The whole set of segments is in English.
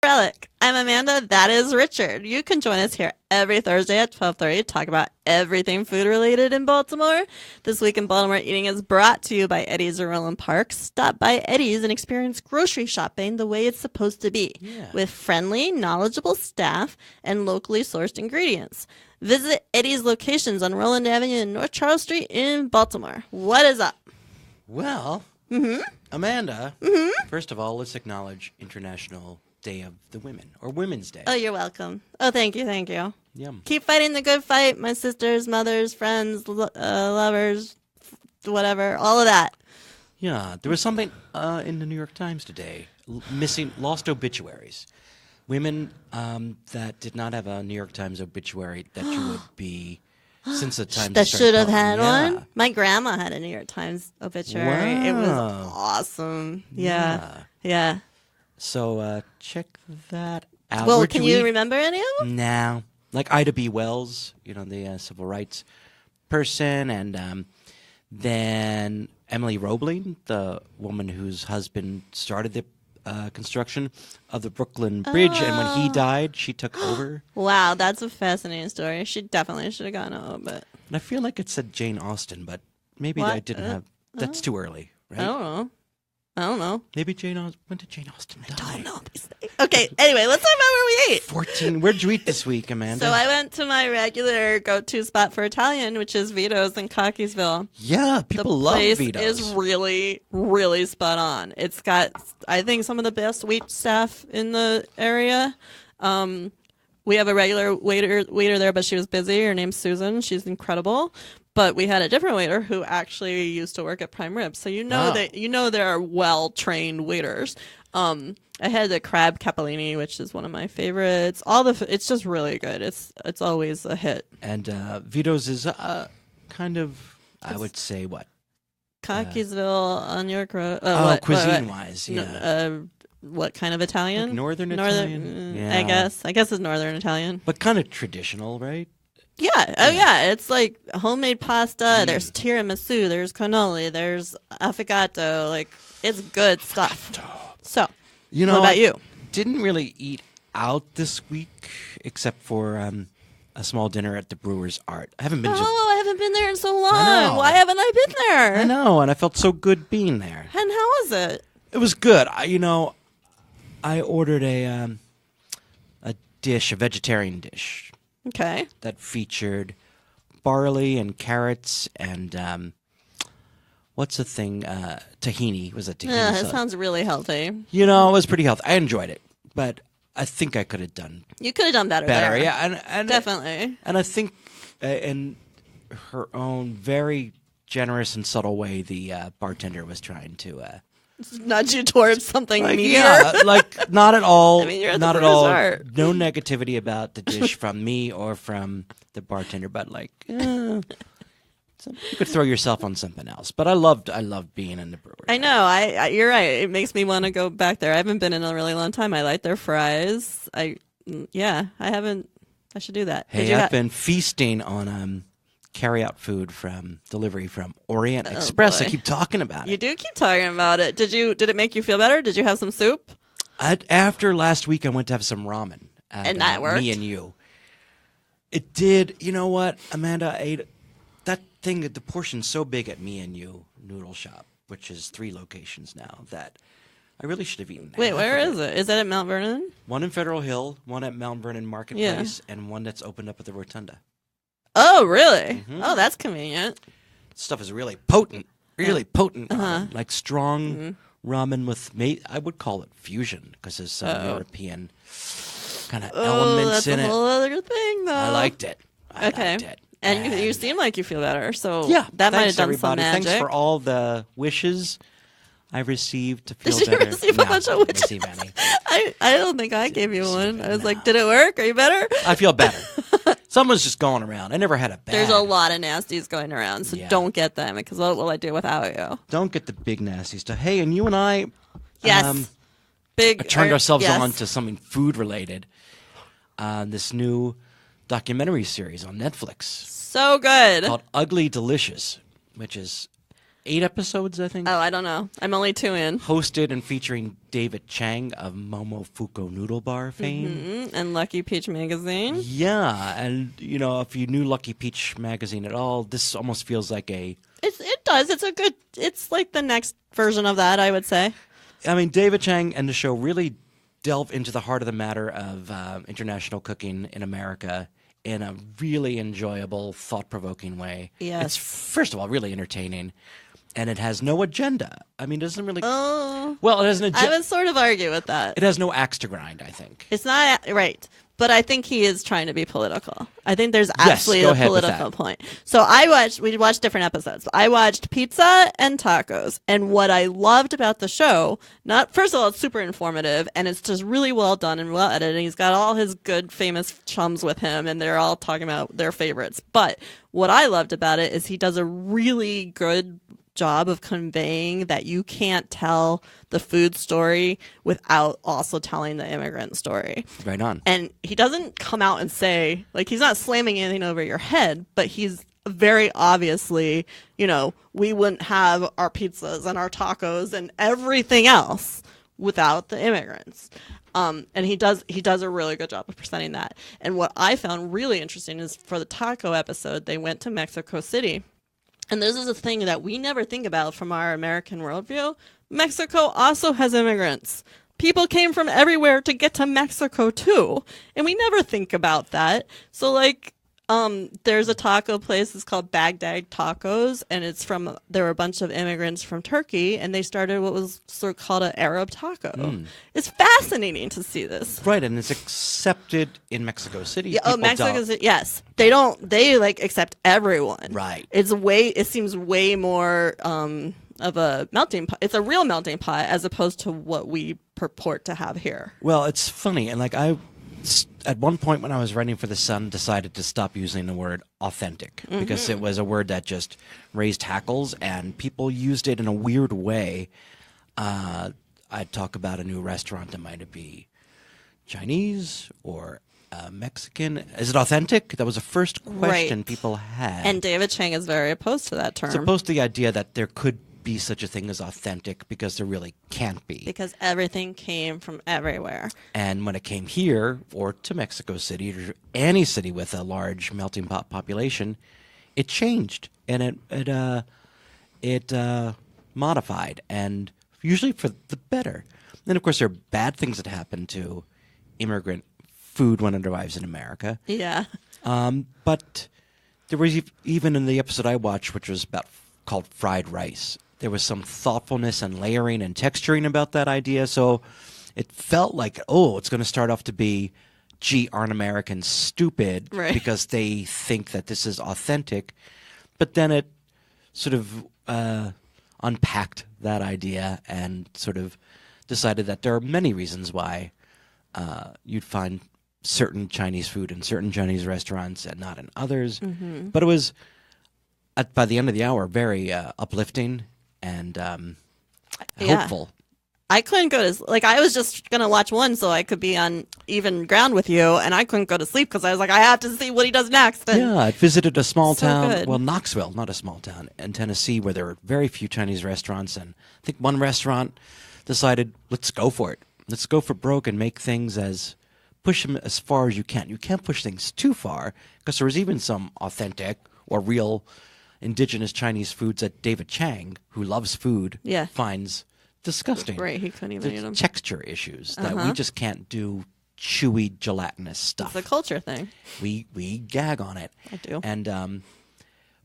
Relic. I'm Amanda. That is Richard. You can join us here every Thursday at 12:30 to talk about everything food related in Baltimore. This week in Baltimore Eating is brought to you by Eddie's of Roland Park. Stop by Eddie's and experience grocery shopping the way it's supposed to be, with friendly, knowledgeable staff and locally sourced ingredients. Visit Eddie's locations on Roland Avenue and North Charles Street in Baltimore. What is up? Well, Amanda, first of all, let's acknowledge International Day of the Women, or Women's Day. Oh, you're welcome. Oh, thank you, thank you. Yum. Keep fighting the good fight, my sisters, mothers, friends, lovers, whatever, all of that. Yeah, there was something in the New York Times today, missing lost obituaries. Women that did not have a New York Times obituary that you would be, since the Times That started should have calling- had yeah. one. My grandma had a New York Times obituary. It was Wow. awesome. Yeah. So check that out. Well, Where'd can you you eat? remember any of them? No. Like Ida B. Wells, the civil rights person, and then Emily Roebling, the woman whose husband started the construction of the Brooklyn Bridge, and when he died, she took over. Wow, that's a fascinating story. She definitely should have gotten a bit. And I feel like it said Jane Austen, but maybe What? I didn't have. That's too early, right? I don't know. Maybe when did Jane Austen die? I don't know these things. Okay, anyway, let's talk about where we ate. 14. Where'd you eat this week, Amanda? So I went to my regular go-to spot for Italian, which is Vito's in Cockeysville. Yeah, people love Place Vito's. is really, really spot on. It's got, I think, some of the best wait staff in the area. We have a regular waiter there, but she was busy. Her name's Susan. She's incredible. But we had a different waiter who actually used to work at Prime Rib. So Wow. there are well-trained waiters. I had the crab capellini, which is one of my favorites. It's just really good. It's always a hit. And Vito's is kind of, I would say, what? Cockeysville on York Road. Cuisine-wise, yeah. What kind of Italian? Like Northern Italian? Yeah. I guess it's Northern Italian. But kind of traditional, right? Yeah. Oh, yeah. It's like homemade pasta. There's tiramisu. There's cannoli. There's affogato. Like, it's good stuff. So, what about you? Didn't really eat out this week, except for a small dinner at the Brewer's Art. I haven't been to... Oh, I haven't been there in so long. I know. Why haven't I been there? I know, and I felt so good being there. And how was it? It was good. I ordered a dish, a vegetarian dish, Okay. that featured barley and carrots and what's the thing? Tahini. It was a tahini Yeah, it sauce. sounds really healthy. It was pretty healthy. I enjoyed it, but I think I could have done You could have done better. better. there. Yeah, and Definitely. And I think in her own very generous and subtle way, the bartender was trying to. Nudge you towards something meatier. Yeah, like not at all. I mean, you're at not the at all. Brewer's Art. No negativity about the dish from me or from the bartender, but you could throw yourself on something else. But I loved being in the brewery. I know. I you're right. It makes me want to go back there. I haven't been in a really long time. I like their fries. I haven't. I should do that. Hey, I've been feasting on carry-out food from delivery from Orient Express. I boy. keep talking about You it. do keep talking about it. Did it make you feel better? Did you have some soup? After last week, I went to have some ramen. At, And that worked? Me and you. It did. You know what, Amanda? I ate that thing. The portion's so big at Me and You Noodle Shop, which is 3 locations now, that I really should have eaten. Wait, half where of is it? Is that at Mount Vernon? One in Federal Hill, one at Mount Vernon Marketplace, and one that's opened up at the Rotunda. Oh, really? Mm-hmm. Oh, that's convenient. Stuff is really potent. Really potent. Ramen. Like strong ramen with, I would call it fusion, because there's some European kind of elements that's in a it. whole other thing, though. I liked it. I Okay. liked it. And you seem like you feel better, so Yeah, that might have thanks, done everybody. some magic. Thanks for all the wishes I received to feel Did you better. receive a No, bunch of I didn't wishes? receive any. I don't think I gave you one. I was No. like, did it work? Are you better? I feel better. Someone's just going around. I never had a bad. There's a lot of nasties going around, so Yeah. don't get them, because what will I do without you? Don't get the big nasty stuff. Hey, and you and I Yes. turned ourselves yes. on to something food related. This new documentary series on Netflix So good. called Ugly Delicious, which is 8 episodes, I think. Oh, I don't know. I'm only 2 in. Hosted and featuring David Chang of Momofuku Noodle Bar fame. And Lucky Peach Magazine. Yeah, and if you knew Lucky Peach magazine at all, this almost feels like a. It does. It's like the next version of that, I would say. I mean, David Chang and the show really delve into the heart of the matter of international cooking in America in a really enjoyable, thought-provoking way. Yes. It's, first of all, really entertaining, and it has no agenda. I mean, it doesn't really... Oh. Well, it has an I agenda. would sort of argue with that. It has no axe to grind, I think. It's not right, but I think he is trying to be political. I think there's absolutely a political point. So we watched different episodes. I watched Pizza and Tacos, and what I loved about the show, first of all, it's super informative, and it's just really well done and well edited. He's got all his good, famous chums with him, and they're all talking about their favorites. But what I loved about it is he does a really good job of conveying that you can't tell the food story without also telling the immigrant story. Right on. And he doesn't come out and say, like, he's not slamming anything over your head, but he's very obviously, we wouldn't have our pizzas and our tacos and everything else without the immigrants. And he does a really good job of presenting that. And what I found really interesting is for the taco episode, they went to Mexico City. And this is a thing that we never think about from our American worldview. Mexico also has immigrants. People came from everywhere to get to Mexico too. And we never think about that. So there's a taco place, it's called Baghdad Tacos, and there were a bunch of immigrants from Turkey, and they started what was sort of called an Arab taco. It's fascinating to see this. Right, and it's accepted in Mexico City. Yeah, Mexico City, yes. They accept everyone. Right. It seems way more of a melting pot. It's a real melting pot as opposed to what we purport to have here. Well, it's funny, and at one point when I was writing for The Sun, decided to stop using the word authentic because it was a word that just raised hackles and people used it in a weird way. I'd talk about a new restaurant that might be Chinese or Mexican. Is it authentic? That was the first question people had. And David Chang is very opposed to that term. It's opposed to the idea that there could be such a thing as authentic because there really can't be. Because everything came from everywhere. And when it came here or to Mexico City or any city with a large melting pot population, it changed and it modified, and usually for the better. And of course, there are bad things that happen to immigrant food when it arrives in America. Yeah. But there was even in the episode I watched, which was called Fried Rice, there was some thoughtfulness and layering and texturing about that idea. So it felt like, it's going to start off to be, gee, aren't Americans stupid because they think that this is authentic. But then it sort of unpacked that idea and sort of decided that there are many reasons why you'd find certain Chinese food in certain Chinese restaurants and not in others. Mm-hmm. But it was, by the end of the hour, very uplifting and hopeful. I couldn't go to I was just gonna watch one so I could be on even ground with you, and I couldn't go to sleep because I was like, I have to see what he does next. And I visited a small town, good. well, Knoxville, not a small town, in Tennessee, where there were very few Chinese restaurants, and I think one restaurant decided, let's go for it. Let's go for broke and make things push them as far as you can. You can't push things too far because there was even some authentic or real indigenous Chinese foods that David Chang, who loves food, finds disgusting. Right, he couldn't even eat them. Texture issues that we just can't do chewy, gelatinous stuff. It's a culture thing. We gag on it. I do. And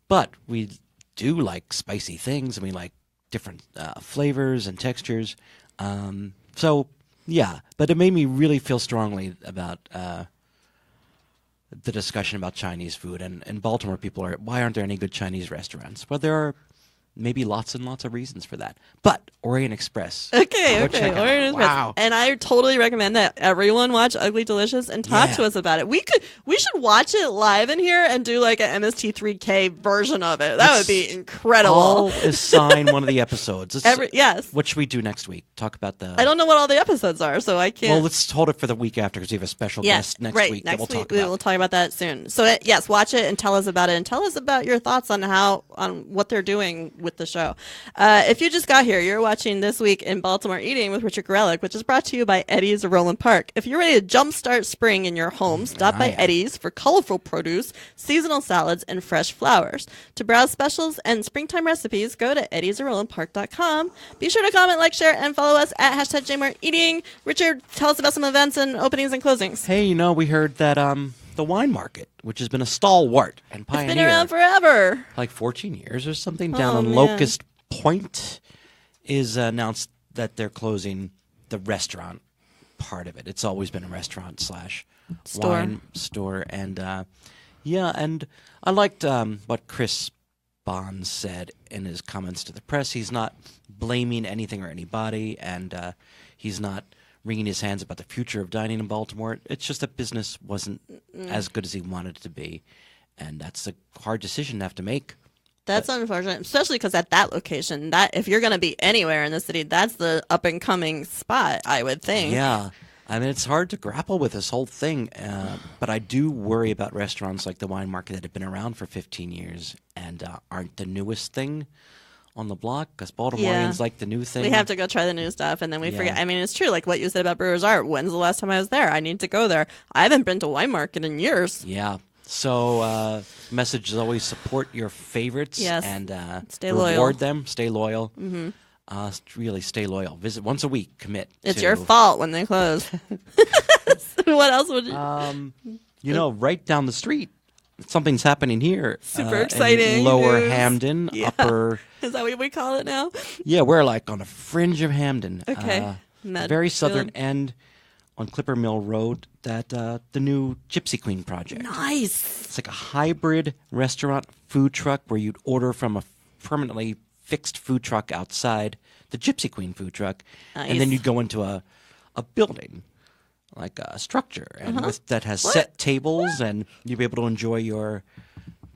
but we do like spicy things, and we like different flavors and textures. So yeah, but it made me really feel strongly about the discussion about Chinese food. And in Baltimore, people are, why aren't there any good Chinese restaurants? Well, there are maybe lots and lots of reasons for that. But Orient Express. Okay. Orient Express. Wow. And I totally recommend that everyone watch Ugly Delicious and talk to us about it. We should watch it live in here and do like an MST3K version of it. That would be incredible. I'll assign one of the episodes. Yes. What should we do next week? Talk about I don't know what all the episodes are, so I can't. Well, let's hold it for the week after because we have a special guest next week that we'll talk about. We will talk about that soon. So yes, watch it and tell us about it, and tell us about your thoughts on what they're doing with the show. If you just got here, you're watching This Week in Baltimore Eating with Richard Gorelick, which is brought to you by Eddie's of Roland Park. If you're ready to jumpstart spring in your home, stop by Eddie's for colorful produce, seasonal salads, and fresh flowers. To browse specials and springtime recipes, go to eddiesofrolandpark.com. Be sure to comment, like, share, and follow us at hashtag JMartEating. Richard, tell us about some events and openings and closings. Hey, we heard that the wine market, which has been a stalwart and pioneer. It's been around forever. Like 14 years or something, down on Locust Point, is announced that they're closing the restaurant part of it. It's always been a restaurant / wine store. And, and I liked what Chris Bond said in his comments to the press. He's not blaming anything or anybody, and he's not wringing his hands about the future of dining in Baltimore. It's just that business wasn't as good as he wanted it to be, and that's a hard decision to have to make. That's unfortunate, especially because at that location, that if you're going to be anywhere in the city, that's the up-and-coming spot, I would think. Yeah. I mean, it's hard to grapple with this whole thing, but I do worry about restaurants like the wine market that have been around for 15 years and aren't the newest thing on the block, because Baltimoreans like the new thing. We have to go try the new stuff, and then we forget. I mean, it's true, like what you said about Brewers Art. When's the last time I was there? I need to go there. I haven't been to wine market in years. Yeah. So message is always support your favorites and stay reward loyal. them. Stay loyal. Mm-hmm. Really stay loyal. Visit once a week. Commit. It's your fault when they close. So what else would you... right down the street, something's happening here. Super exciting. In Lower news. Hamden, Upper... Is that what we call it now? Yeah, we're like on a fringe of Hamden. Okay. Very southern end on Clipper Mill Road, that the new Gypsy Queen project. Nice. It's like a hybrid restaurant food truck where you'd order from a permanently fixed food truck outside, the Gypsy Queen food truck, and then you'd go into a building, like a structure, and that has set tables, and you'd be able to enjoy your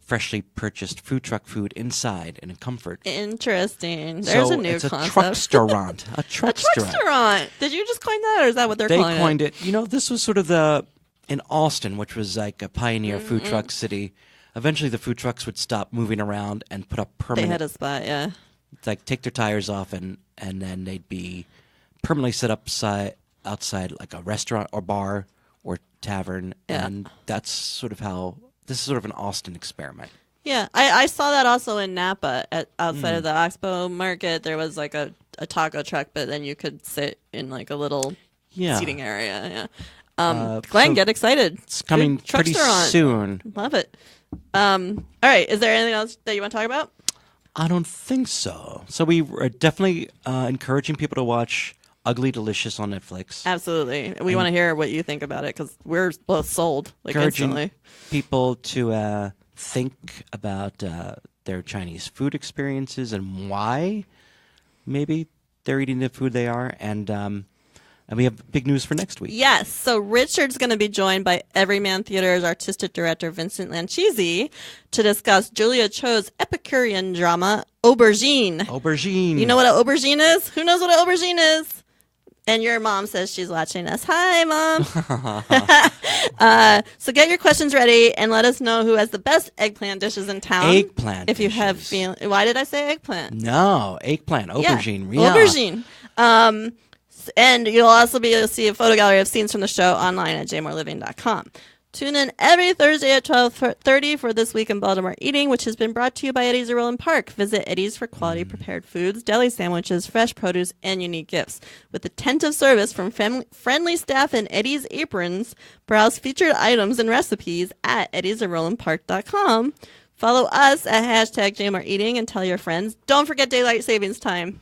freshly purchased food truck food inside and in comfort. Interesting. There's a new concept. concept. It's a truck-restaurant. A truck-restaurant. Did you just coin that, or is that what they're calling it? They coined it. This was sort of in Austin, which was like a pioneer food truck city. Eventually, the food trucks would stop moving around and put up permanent. They had a spot, yeah. Like take their tires off, and then they'd be permanently set up outside like a restaurant or bar or tavern, and that's sort of how. This is sort of an Austin experiment. Yeah, I saw that also in Napa outside of the Oxbow Market. There was like a taco truck, but then you could sit in like a little seating area. Yeah. Glenn, get excited. It's coming pretty soon. Love it. All right. Is there anything else that you want to talk about? I don't think so. So we are definitely encouraging people to watch Ugly Delicious on Netflix. Absolutely. We want to hear what you think about it because we're both sold instantly. People to think about their Chinese food experiences and why maybe they're eating the food they are. And we have big news for next week. Yes. So Richard's going to be joined by Everyman Theater's artistic director, Vincent Lancisi, to discuss Julia Cho's Epicurean drama, Aubergine. Aubergine. You know what an aubergine is? Who knows what an aubergine is? And your mom says she's watching us. Hi, Mom. So get your questions ready and let us know who has the best eggplant dishes in town. Eggplant If you have Why did I say eggplant? No, eggplant. Aubergine. Yeah. Aubergine. And you'll also be able to see a photo gallery of scenes from the show online at jmoreliving.com. Tune in every Thursday at 12:30 for This Week in Baltimore Eating, which has been brought to you by Eddie's of Roland Park. Visit Eddie's for quality prepared foods, deli sandwiches, fresh produce, and unique gifts. With attentive service from friendly staff in Eddie's aprons, browse featured items and recipes at eddiesofrolandpark.com. Follow us at hashtag JMREating and tell your friends. Don't forget daylight savings time.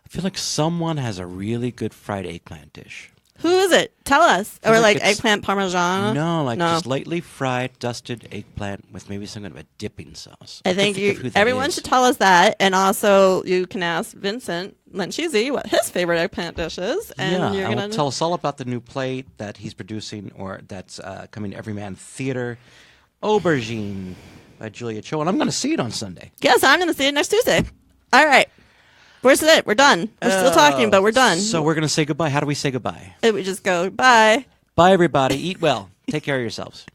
I feel like someone has a really good fried eggplant dish. Who is it? Tell us. Or like eggplant parmesan? No, just lightly fried, dusted eggplant with maybe some kind of a dipping sauce. I think everyone should tell us that. And also, you can ask Vincent Lancisi what his favorite eggplant dish is. And you're going to tell us all about the new play that he's producing or that's coming to Everyman Theater, Aubergine by Julia Cho. And I'm going to see it on Sunday. Yes, I'm going to see it next Tuesday. All right. Where's it? We're done. We're still talking, but we're done. So we're going to say goodbye. How do we say goodbye? We just go, bye. Bye, everybody. Eat well. Take care of yourselves.